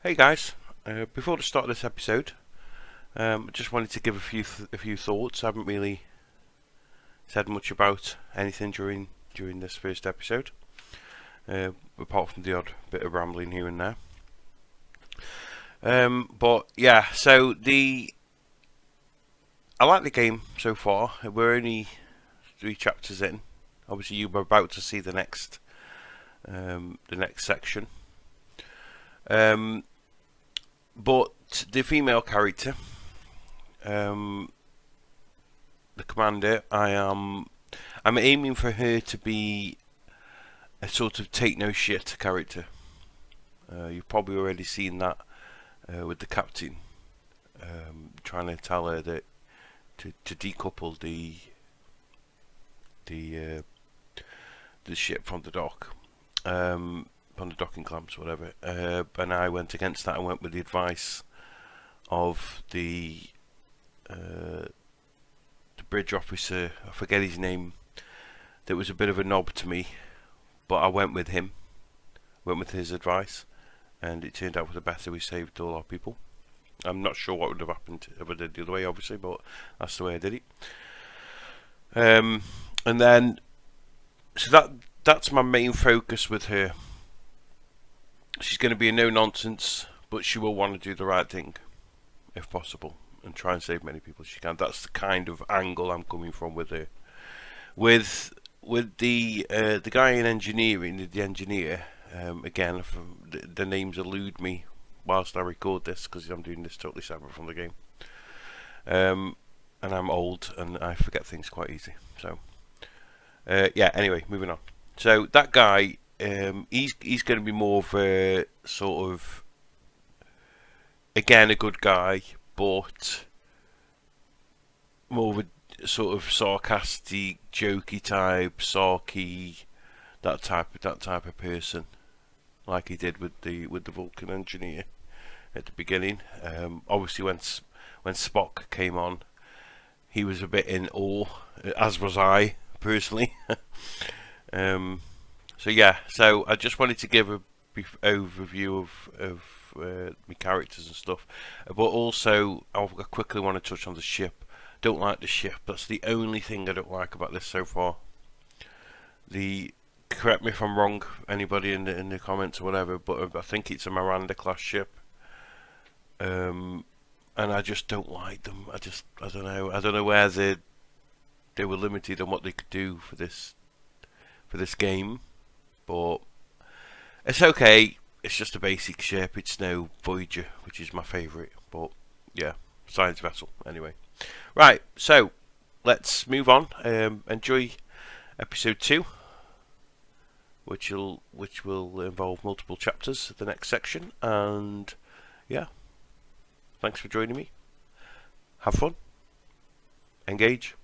Hey guys, before the start of this episode, I just wanted to give a few thoughts. I haven't really said much about anything during this first episode, apart from the odd bit of rambling here and there. But yeah, I like the game so far. We're only 3 chapters in. Obviously, you were about to see the next section. But the female character, the commander, I'm aiming for her to be a sort of take no shit character. You've probably already seen that with the captain, trying to tell her that to decouple the ship from the dock. On the docking clamps, whatever, and I went against that. I went with the advice of the bridge officer. I forget his name. That was a bit of a knob to me, but I went with him. Went with his advice, and it turned out for the better. We saved all our people. I'm not sure what would have happened if I did the other way, obviously, but that's the way I did it. And then, so that's my main focus with her. She's going to be a no-nonsense, but she will want to do the right thing, if possible, and try and save many people as she can. That's the kind of angle I'm coming from with her. With the guy in engineering, the engineer, again, the names elude me whilst I record this, because I'm doing this totally separate from the game. And I'm old, and I forget things quite easy. So, yeah, anyway, moving on. So, that guy... he's going to be more of a sort of, again, a good guy, but more of a sort of sarcastic, jokey type, sarky, that type of person, like he did with the Vulcan engineer at the beginning. Obviously, when Spock came on, he was a bit in awe, as was I personally. So yeah, so I just wanted to give a brief overview of my characters and stuff, but also I quickly want to touch on the ship. Don't like the ship. That's the only thing I don't like about this so far. Correct me if I'm wrong, anybody in the comments or whatever, but I think it's a Miranda class ship. And I just don't like them. I don't know. I don't know where they were limited on what they could do for this game. But it's okay. It's just a basic ship. It's no Voyager, which is my favourite. But yeah, science vessel. Anyway, right. So let's move on. Enjoy episode 2, which will involve multiple chapters. The next section, and yeah, thanks for joining me. Have fun. Engage.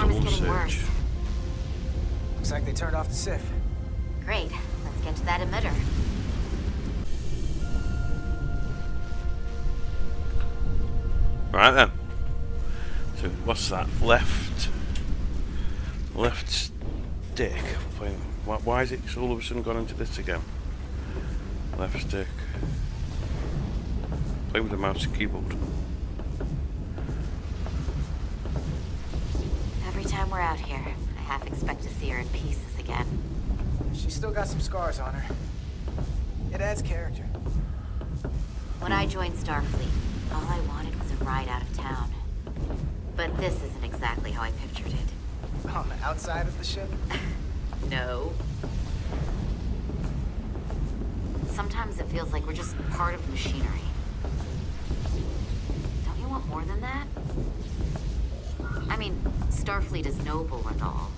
storm is getting Surge. worse. Looks like they turned off the SIF. Great. Let's get to that emitter. Right then. So what's that? Left stick. Why is it all of a sudden gone into this again? Left stick. Play with the mouse and keyboard. Every time we're out here, I half expect to see her in pieces again. She's still got some scars on her. It adds character. When I joined Starfleet, all I wanted was a ride out of town. But this isn't exactly how I pictured it. On the outside of the ship? No. Sometimes it feels like we're just part of machinery. Don't you want more than that? I mean, Starfleet is noble and all,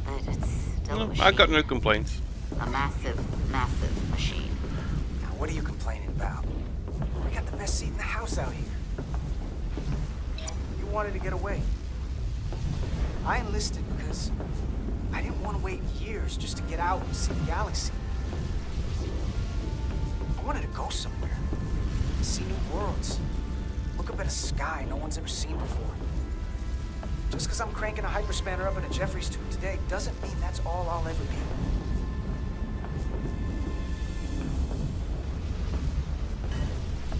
but it's still a machine. I got no complaints. A massive, massive machine. Now, what are you complaining about? We got the best seat in the house out here. You wanted to get away. I enlisted because I didn't want to wait years just to get out and see the galaxy. I wanted to go somewhere, see new worlds, look up at a sky no one's ever seen before. Just because I'm cranking a hyperspanner up in a Jeffries tube today doesn't mean that's all I'll ever be.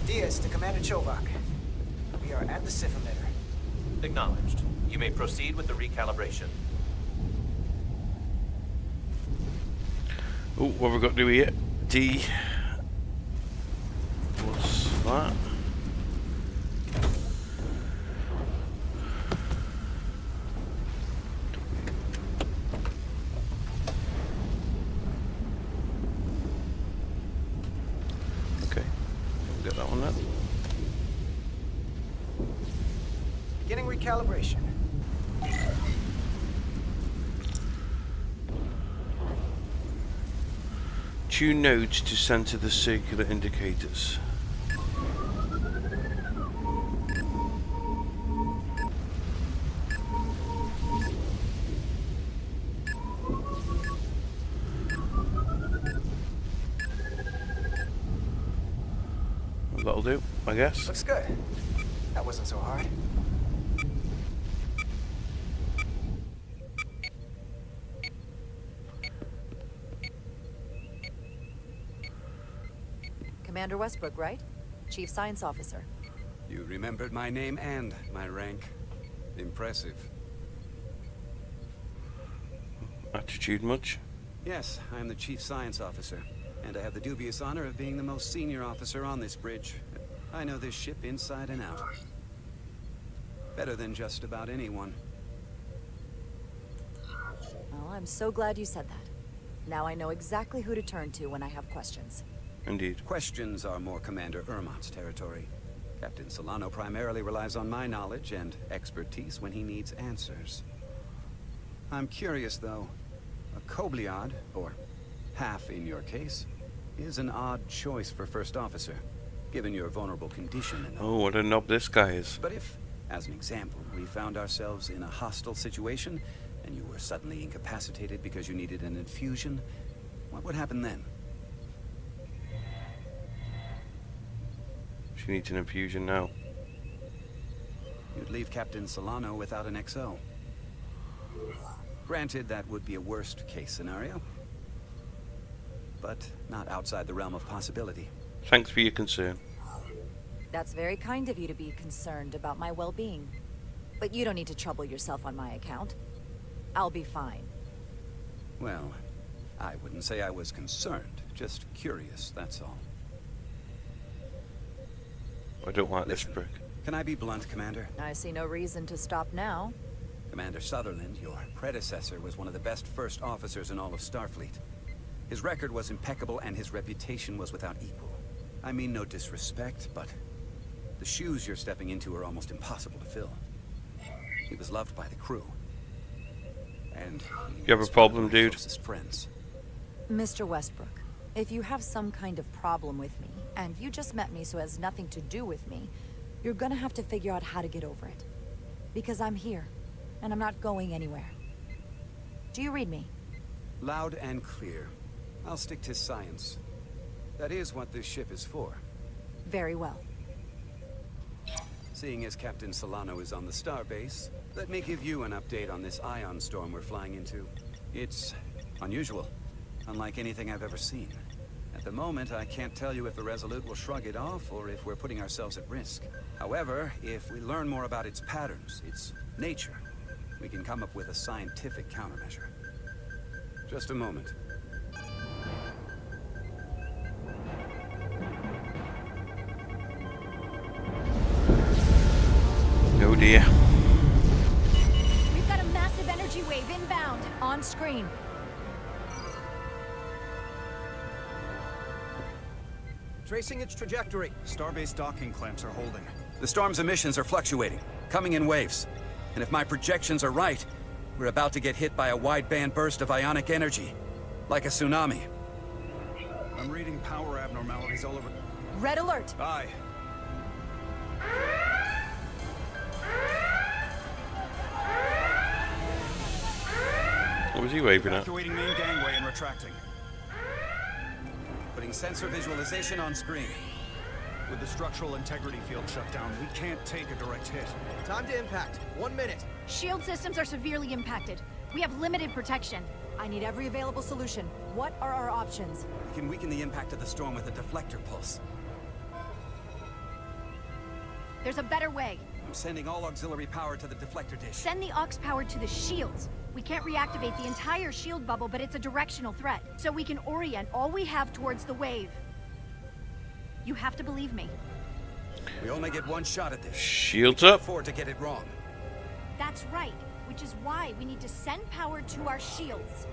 Diaz to Commander Chovak. We are at the SIF emitter. Acknowledged. You may proceed with the recalibration. Oh, what have we got to do here? D. What's that? Okay, we'll get that one then. Beginning recalibration. Tune nodes to center the circular indicators. That'll do, I guess. Looks good. That wasn't so hard. Commander Westbrook, right? Chief Science Officer. You remembered my name and my rank. Impressive. Attitude much? Yes, I am the Chief Science Officer, and I have the dubious honor of being the most senior officer on this bridge. I know this ship inside and out. Better than just about anyone. Well, I'm so glad you said that. Now I know exactly who to turn to when I have questions. Indeed. Questions are more Commander Ermont's territory. Captain Solano primarily relies on my knowledge and expertise when he needs answers. I'm curious, though. A Kobliad, or half in your case, is an odd choice for First Officer, given your vulnerable condition and all. Oh, what a knob this guy is. But if, as an example, we found ourselves in a hostile situation, and you were suddenly incapacitated because you needed an infusion, what would happen then? She needs an infusion now. You'd leave Captain Solano without an XO. Granted, that would be a worst-case scenario, but not outside the realm of possibility. Thanks for your concern. That's very kind of you to be concerned about my well-being. But you don't need to trouble yourself on my account. I'll be fine. Well, I wouldn't say I was concerned, just curious, that's all. I don't like this Listen, prick. can I be blunt, Commander? I see no reason to stop now. Commander Sutherland, your predecessor, was one of the best first officers in all of Starfleet. His record was impeccable and his reputation was without equal. I mean no disrespect, but the shoes you're stepping into are almost impossible to fill. He was loved by the crew. And You have a problem, dude? Closest friends. Mr. Westbrook, if you have some kind of problem with me, and you just met me so it has nothing to do with me, you're gonna have to figure out how to get over it. Because I'm here. and I'm not going anywhere. Do you read me? Loud and clear. I'll stick to science. That is what this ship is for. Very well. Seeing as Captain Solano is on the starbase, let me give you an update on this ion storm we're flying into. It's unusual, unlike anything I've ever seen. At the moment, I can't tell you if the Resolute will shrug it off or if we're putting ourselves at risk. However, if we learn more about its patterns, its nature, we can come up with a scientific countermeasure. Just a moment. Oh dear. We've got a massive energy wave inbound. On screen. Tracing its trajectory. Starbase docking clamps are holding. The storm's emissions are fluctuating, coming in waves. And if my projections are right, we're about to get hit by a wide-band burst of ionic energy. Like a tsunami. I'm reading power abnormalities all over. Red alert. Aye. What was he waving at? Evacuating main gangway and retracting. Putting sensor visualization on screen. With the structural integrity field shut down, we can't take a direct hit. Time to impact. 1 minute. Shield systems are severely impacted. We have limited protection. I need every available solution. What are our options? We can weaken the impact of the storm with a deflector pulse. There's a better way. I'm sending all auxiliary power to the deflector dish. Send the aux power to the shields. We can't reactivate the entire shield bubble, but it's a directional threat. So we can orient all we have towards the wave. You have to believe me. We only get one shot at this. Shields up. Afford to get it wrong. That's right, which is why we need to send power to our shields.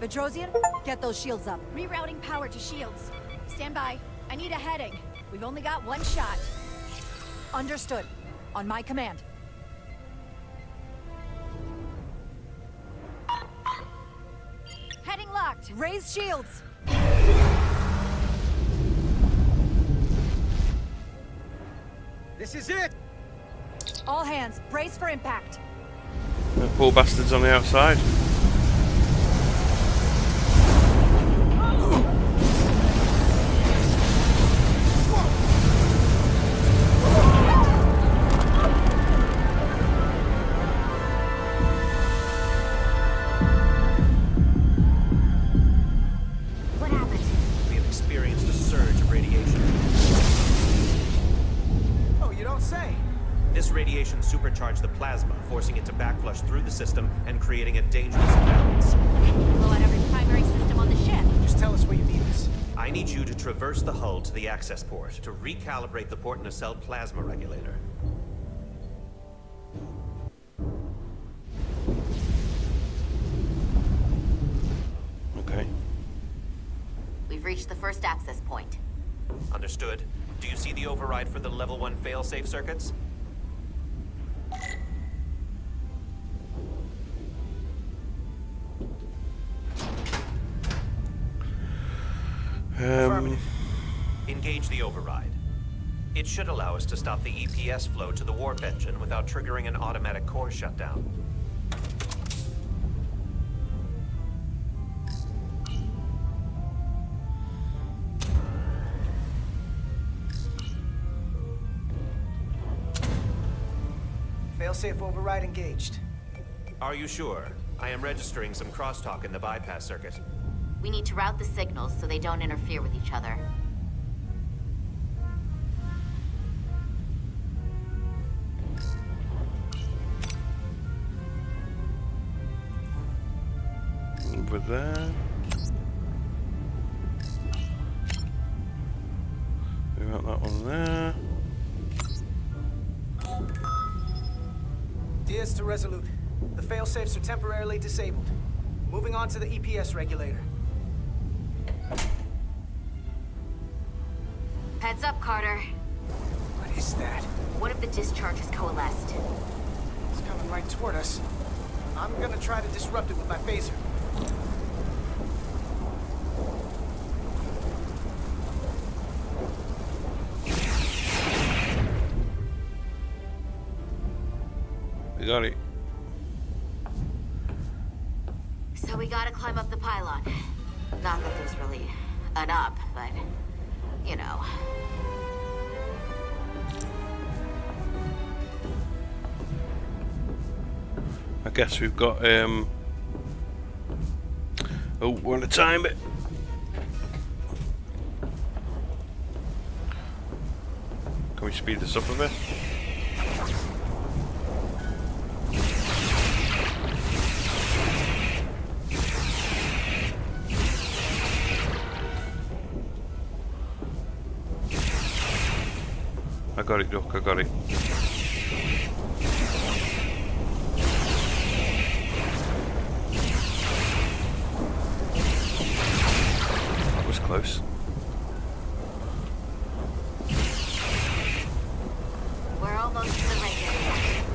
Bedrosian, get those shields up. Rerouting power to shields. Stand by. I need a heading. We've only got one shot. Understood. On my command. Heading locked. Raise shields. This is it. All hands, brace for impact. The poor bastards on the outside. What happened? We have experienced a surge of radiation. Oh, you don't say. This radiation supercharged the plasma, forcing it to backflush through the system and creating a dangerous imbalance. Blow out every primary system on the ship. Just tell us where you need us. I need you to traverse the hull to the access port to recalibrate the port nacelle plasma regulator. Okay. We've reached the first access point. Understood. Do you see the override for the level 1 failsafe circuits? Engage the override. It should allow us to stop the EPS flow to the warp engine without triggering an automatic core shutdown. Failsafe override engaged. Are you sure? I am registering some crosstalk in the bypass circuit. We need to route the signals so they don't interfere with each other. Over there. We got that one there. Diaz to Resolute. The failsafes are temporarily disabled. Moving on to the EPS regulator. Heads up, Carter. What is that? What if the discharge has coalesced? It's coming right toward us. I'm gonna try to disrupt it with my phaser. We got it. So we gotta climb up the pylon. Not that there's really an up, but, you know. I guess we've got, oh, want to time it. Can we speed this up a bit? I got it, Duck, I got it. That was close. We're almost to the regulator.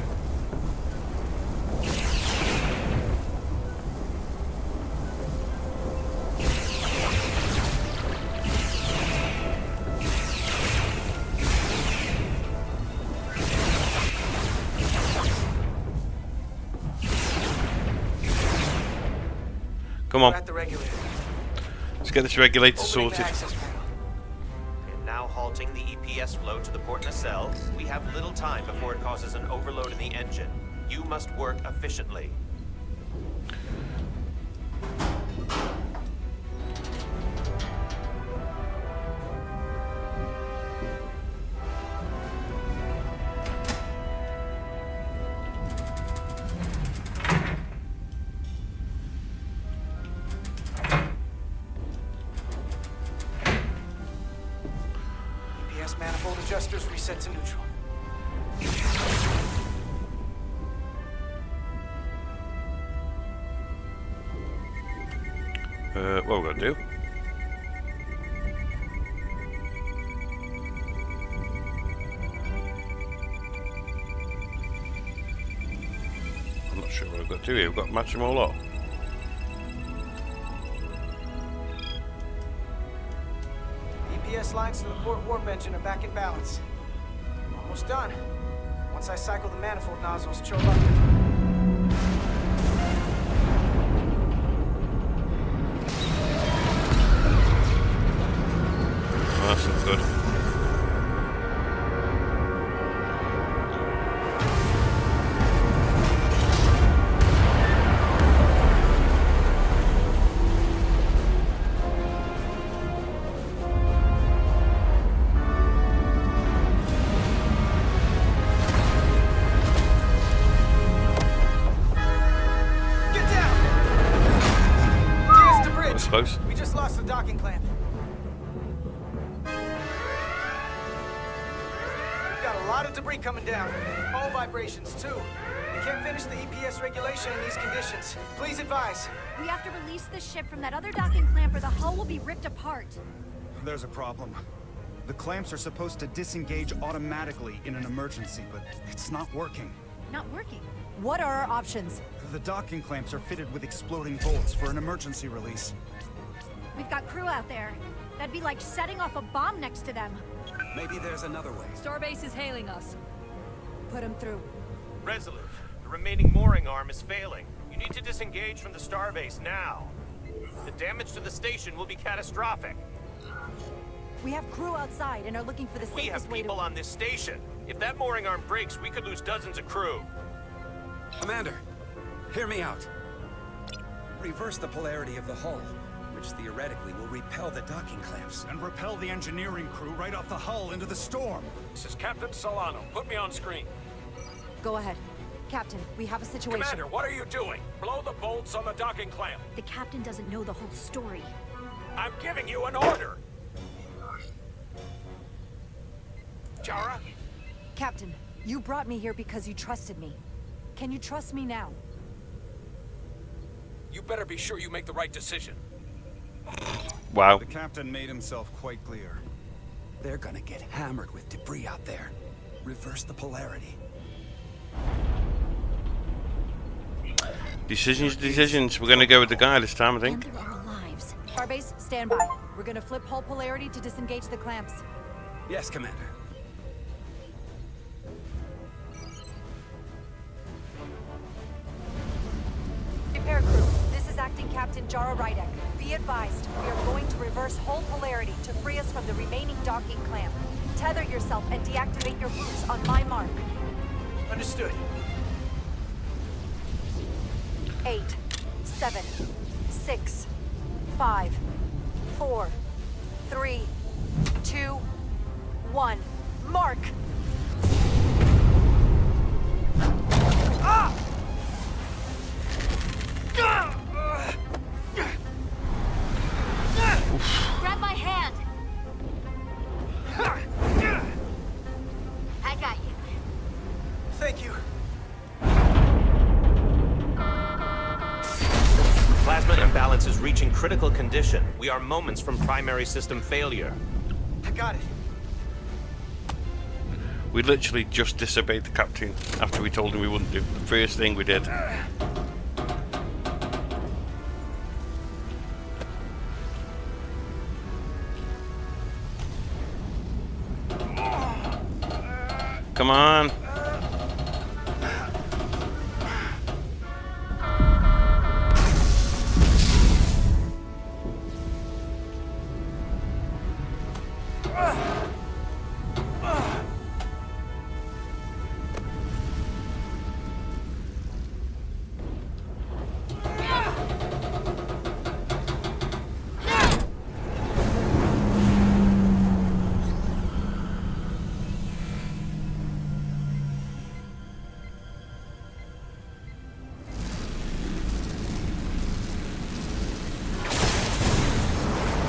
Come on, We're at the regulator. let's get this regulator Opening sorted. the access panel. And now halting the EPS flow to the port nacelle, we have little time before it causes an overload in the engine. You must work efficiently. EPS manifold adjusters reset to neutral. What we're gonna do? I'm not sure what I've got to do here. We've got to match them all up. EPS lines to the port warp engine are back in balance. Almost done. Once I cycle the manifold nozzles, choke up. Oh, that's not good. Get down! Tears to bridge. That's close. We just lost the docking clamp. We've got a lot of debris coming down. All vibrations, too. We can't finish the EPS regulation in these conditions. Please advise. We have to release the ship from that other docking clamp or the hull will be ripped apart. There's a problem. The clamps are supposed to disengage automatically in an emergency, but it's not working. Not working. What are our options? The docking clamps are fitted with exploding bolts for an emergency release. We've got crew out there. That'd be like setting off a bomb next to them. Maybe there's another way. Starbase is hailing us. Put him through. Resolute, the remaining mooring arm is failing. You need to disengage from the starbase now. The damage to the station will be catastrophic. We have crew outside and are looking for the We have safest way to... people on this station. If that mooring arm breaks, we could lose dozens of crew. Commander, hear me out. Reverse the polarity of the hull, which theoretically will repel the docking clamps. And repel the engineering crew right off the hull into the storm. This is Captain Solano. Put me on screen. Go ahead. Captain, we have a situation. Commander, what are you doing? Blow the bolts on the docking clamp. The captain doesn't know the whole story. I'm giving you an order. Chara? Captain, you brought me here because you trusted me. Can you trust me now? You better be sure you make the right decision. Wow. The captain made himself quite clear. They're gonna get hammered with debris out there. Reverse the polarity. Decisions. We're gonna go with the guy this time, I think. And they're all lives. Starbase, stand by. We're gonna flip hull polarity to disengage the clamps. Yes, Commander. Repair crew, this is acting Captain Jara Rydek. Be advised, we are going to reverse whole polarity to free us from the remaining docking clamp. Tether yourself and deactivate your boots on my mark. Understood. 8, 7, 6, 5, 4, 3, 2, 1. Mark! Ah! Grab my hand. I got you. Thank you. Plasma imbalance is reaching critical condition. We are moments from primary system failure. I got it. We literally just disobeyed the captain after we told him we wouldn't do. The first thing we did. Come on.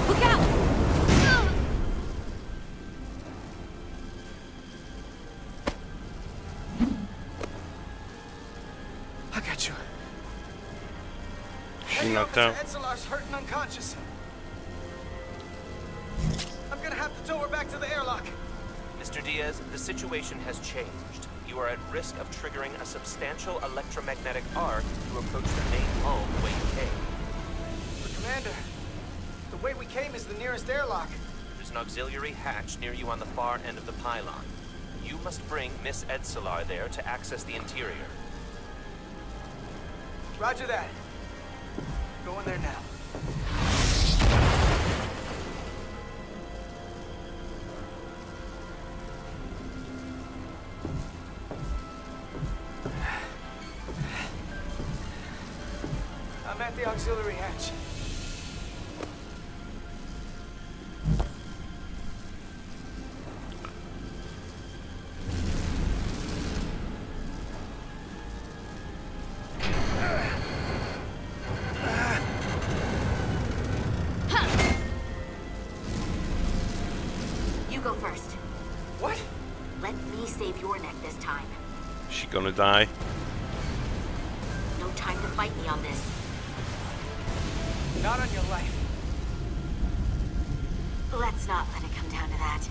Look out! I got you. She knocked out. Edselar's hurt and unconscious. I'm gonna have to tow her back to the airlock. Mr. Diaz, the situation has changed. You are at risk of triggering a substantial electromagnetic arc to approach the main hull the way you came. But Commander, the way we came is the nearest airlock. There's an auxiliary hatch near you on the far end of the pylon. You must bring Miss Edselar there to access the interior. Roger that. Go in there now. I'm at the auxiliary hatch. You go first. What? Let me save your neck this time. She gonna die. No time to fight me on this. Not on your life. Let's not let it come down to that.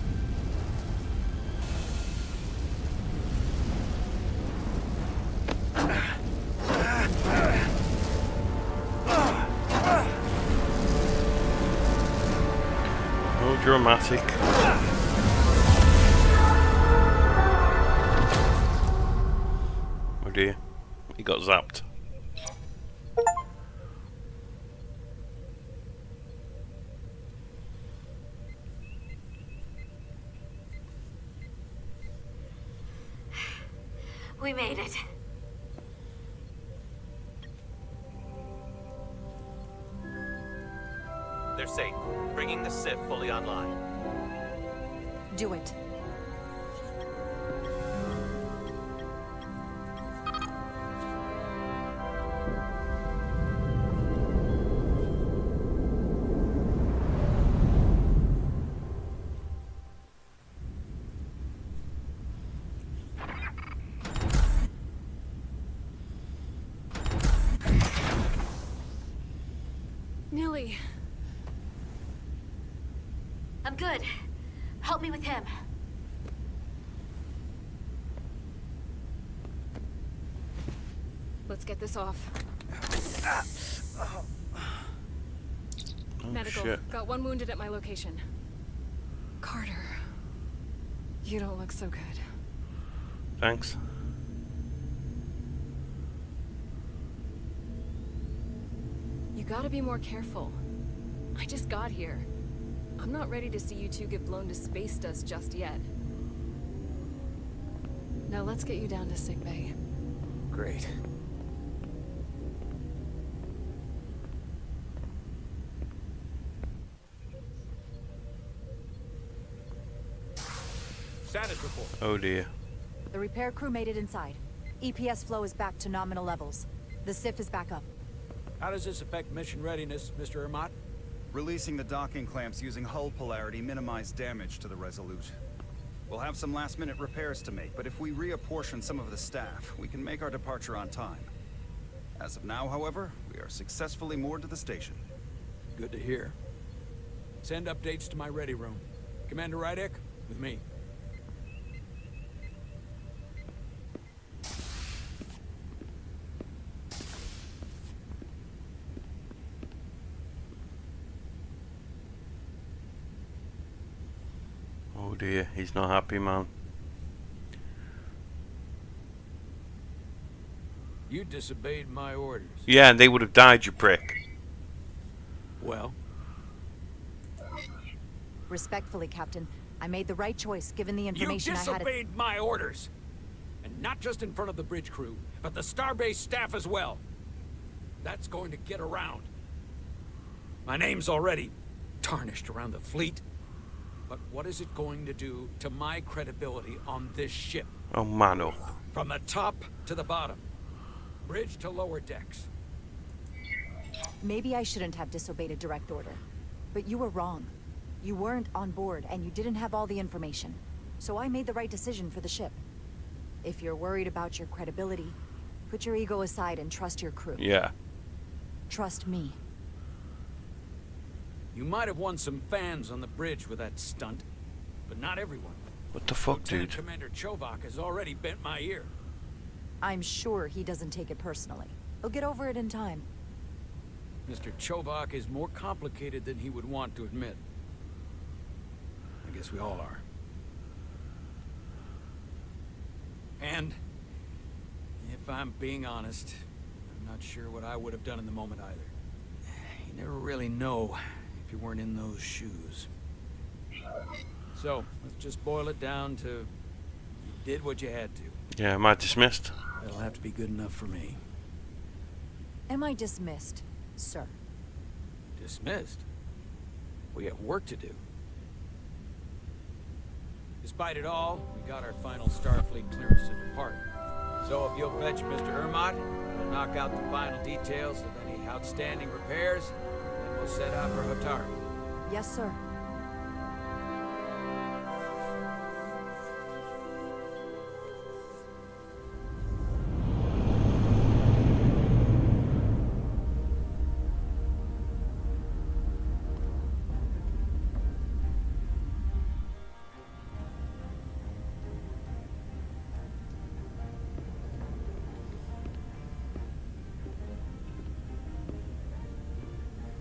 Oh, dramatic. Oh dear. He got zapped. We made it. They're safe, bringing the SIF fully online. Do it. Nilly. I'm good. Help me with him. Let's get this off. Oh, Medical. shit. Got one wounded at my location. Carter. You don't look so good. You gotta be more careful. I just got here. I'm not ready to see you two get blown to space dust just yet. Now let's get you down to sickbay. Great. Status report. Oh dear. The repair crew made it inside. EPS flow is back to nominal levels. The SIF is back up. How does this affect mission readiness, Mr. Ermot? Releasing the docking clamps using hull polarity minimized damage to the Resolute. We'll have some last-minute repairs to make, but if we reapportion some of the staff, we can make our departure on time. As of now, however, we are successfully moored to the station. Good to hear. Send updates to my ready room. Commander Rydek, with me. Oh dear, he's not happy, man. You disobeyed my orders. Yeah, and they would have died, you prick. Well? Respectfully, Captain, I made the right choice given the You information I had. disobeyed my orders! And not just in front of the bridge crew, but the Starbase staff as well. That's going to get around. My name's already tarnished around the fleet. But what is it going to do to my credibility on this ship? Oh, man up. From the top to the bottom. Bridge to lower decks. Maybe I shouldn't have disobeyed a direct order. But you were wrong. You weren't on board, and you didn't have all the information. So I made the right decision for the ship. If you're worried about your credibility, put your ego aside and trust your crew. Yeah. Trust me. You might have won some fans on the bridge with that stunt, but not everyone. What the fuck, Lieutenant dude? Commander Chovak has already bent my ear. I'm sure he doesn't take it personally. He'll get over it in time. Mr. Chovak is more complicated than he would want to admit. I guess we all are. And, if I'm being honest, I'm not sure what I would have done in the moment either. You never really know if you weren't in those shoes. So, let's just boil it down to you did what you had to. Yeah, am I dismissed? That'll have to be good enough for me. Am I dismissed, sir? Dismissed? We have work to do. Despite it all, we got our final Starfleet clearance to depart. So if you'll fetch Mr. Ermot, we'll knock out the final details of any outstanding repairs, and we'll set out for Hotar. Yes, sir.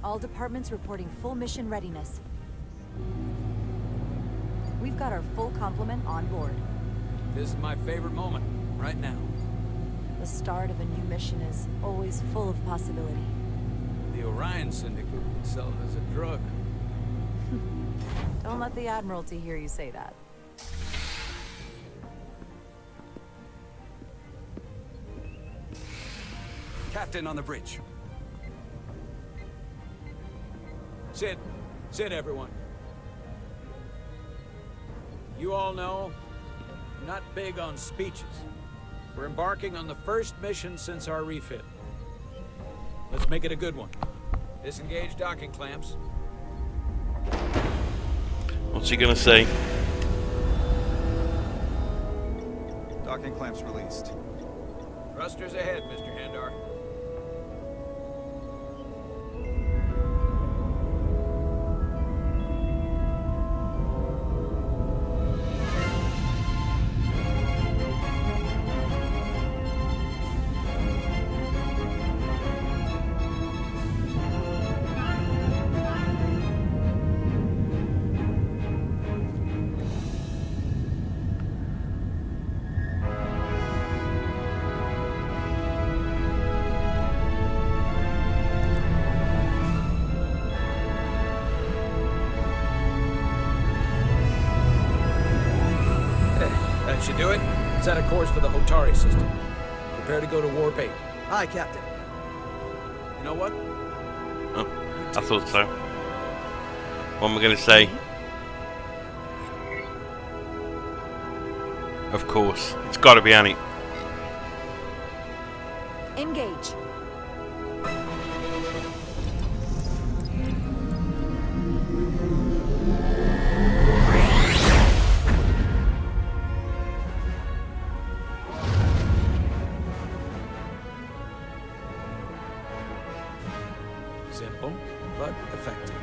All departments reporting full mission readiness. We've got our full complement on board. This is my favorite moment, right now. The start of a new mission is always full of possibility. The Orion Syndicate could sell it as a drug. Don't let the Admiralty hear you say that. Captain on the bridge. Sit. Sit, everyone. You all know, I'm not big on speeches. We're embarking on the first mission since our refit. Let's make it a good one. Disengage docking clamps. What's he gonna say? Docking clamps released. Thrusters ahead, Mr. Handar. automatic cores for the Hotari system. Prepare to go to Warp 8. Aye, Captain. You know what? Oh, I thought so. What am I going to say? Of course, it's got to be Annie. Engage. Simple, but effective.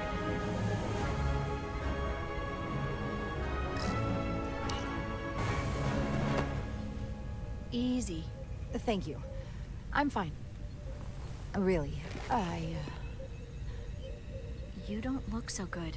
Easy. Thank you. I'm fine. Really, You don't look so good.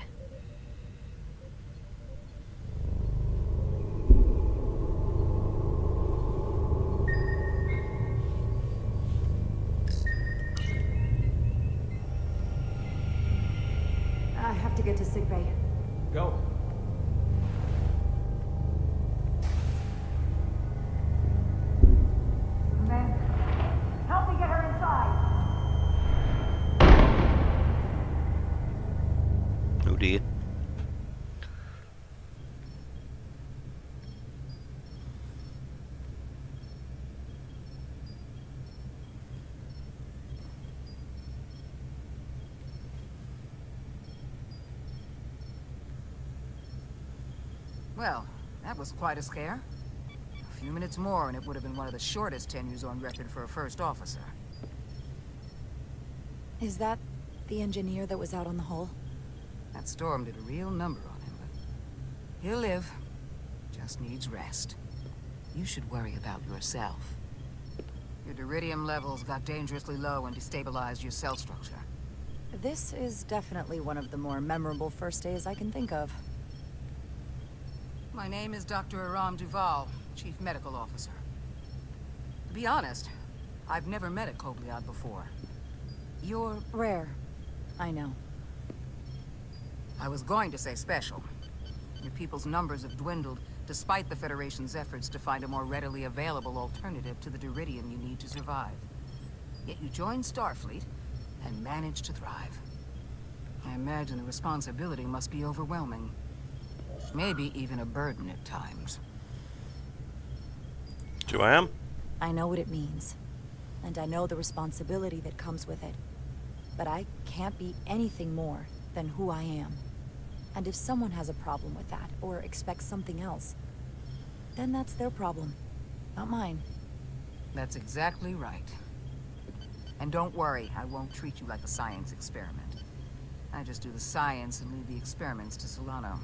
I have to get to sickbay. Go. Man, help me get her inside. Oh dear. Well, that was quite a scare. A few minutes more and it would have been one of the shortest tenures on record for a first officer. Is that the engineer that was out on the hull? That storm did a real number on him, but he'll live. Just needs rest. You should worry about yourself. Your deridium levels got dangerously low and destabilized your cell structure. This is definitely one of the more memorable first days I can think of. My name is Dr. Aram Duval, Chief Medical Officer. To be honest, I've never met a Kobliad before. You're... Rare. I know. I was going to say special. Your people's numbers have dwindled, despite the Federation's efforts to find a more readily available alternative to the Deridium you need to survive. Yet you joined Starfleet, and managed to thrive. I imagine the responsibility must be overwhelming. Maybe even a burden at times. So I am. I know what it means. And I know the responsibility that comes with it. But I can't be anything more than who I am. And if someone has a problem with that, or expects something else, then that's their problem, not mine. That's exactly right. And don't worry, I won't treat you like a science experiment. I just do the science and leave the experiments to Solano.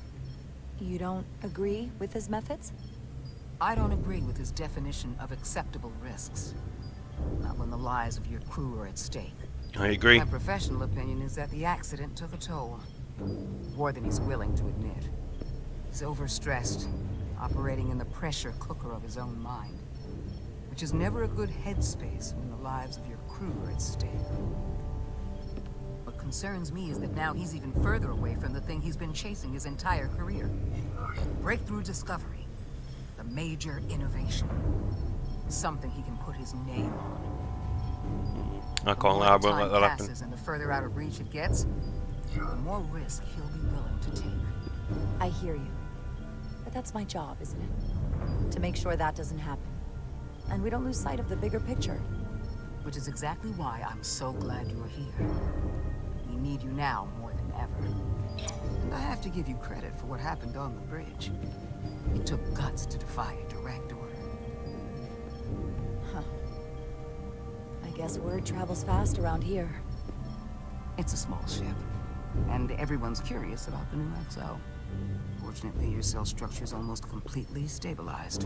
You don't agree with his methods? I don't agree with his definition of acceptable risks. Not when the lives of your crew are at stake. I agree. My professional opinion is that the accident took a toll. More than he's willing to admit. He's overstressed, operating in the pressure cooker of his own mind. Which is never a good headspace when the lives of your crew are at stake. What concerns me is that now he's even further away from the thing he's been chasing his entire career. Breakthrough discovery. The major innovation. Something he can put his name on. I can't lie, I won't let that happen. And the further out of reach it gets, the more risk he'll be willing to take. I hear you. But that's my job, isn't it? To make sure that doesn't happen. And we don't lose sight of the bigger picture. Which is exactly why I'm so glad you're here. We need you now more than ever. And I have to give you credit for what happened on the bridge. It took guts to defy a direct order. Huh. I guess word travels fast around here. It's a small ship. And everyone's curious about the new XO. Fortunately, your cell structure's almost completely stabilized.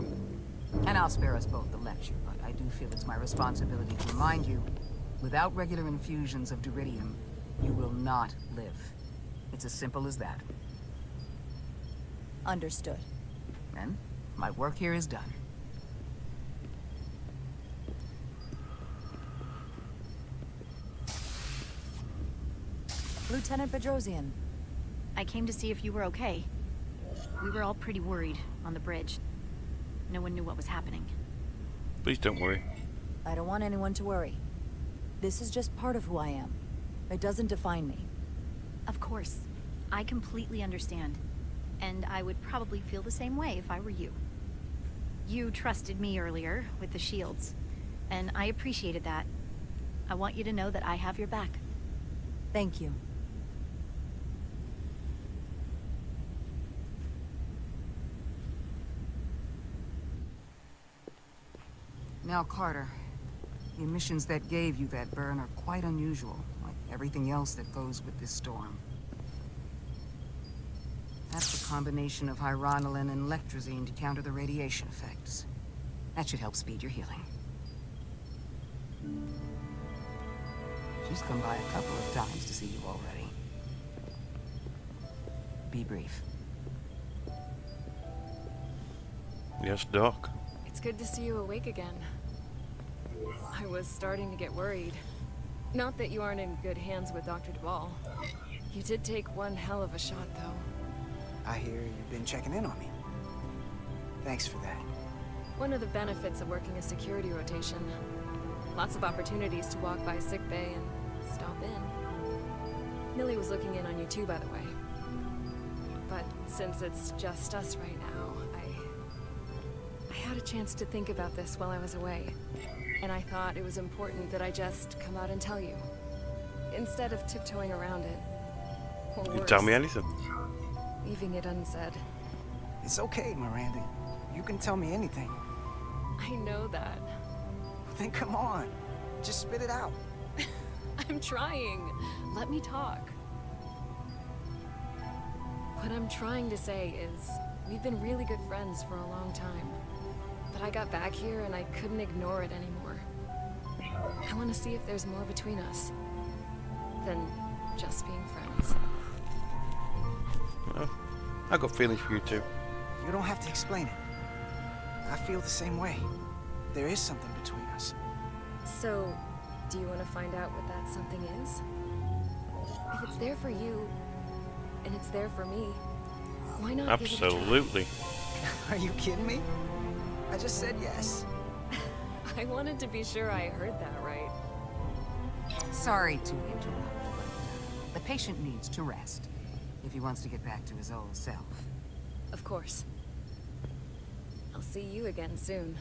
And I'll spare us both the lecture, but I do feel it's my responsibility to remind you, without regular infusions of Deridium, you will not live. It's as simple as that. Understood. Then, my work here is done. Lieutenant Bedrosian. I came to see if you were okay. We were all pretty worried on the bridge. no one knew what was happening. Please don't worry. I don't want anyone to worry. This is just part of who I am. It doesn't define me. Of course. I completely understand. And I would probably feel the same way if I were you. You trusted me earlier with the shields, and I appreciated that. I want you to know that I have your back. Thank you. Now, Carter, the emissions that gave you that burn are quite unusual, like everything else that goes with this storm. That's a combination of hyronolin and lectrazine to counter the radiation effects. That should help speed your healing. She's come by a couple of times to see you already. Be brief. Yes, Doc. It's good to see you awake again. I was starting to get worried. Not that you aren't in good hands with Dr. Duvall. You did take one hell of a shot, though. I hear you've been checking in on me. Thanks for that. One of the benefits of working a security rotation. Lots of opportunities to walk by sickbay and stop in. Millie was looking in on you too, by the way. But since it's just us right now, I had a chance to think about this while I was away. And I thought it was important that I just come out and tell you. Instead of tiptoeing around it. Or You worse, tell me anything. leaving it unsaid. It's okay, Miranda. You can tell me anything. I know that. Then come on. Just spit it out. I'm trying. Let me talk. What I'm trying to say is, we've been really good friends for a long time. But I got back here and I couldn't ignore it anymore. I want to see if there's more between us than just being friends. Well, I got feelings for you too. You don't have to explain it. I feel the same way. There is something between us. So, do you want to find out what that something is? If it's there for you, and it's there for me, why not give it a try? Absolutely. Are you kidding me? I just said yes. I wanted to be sure I heard that right. Sorry to interrupt, but the patient needs to rest if he wants to get back to his old self. Of course. I'll see you again soon.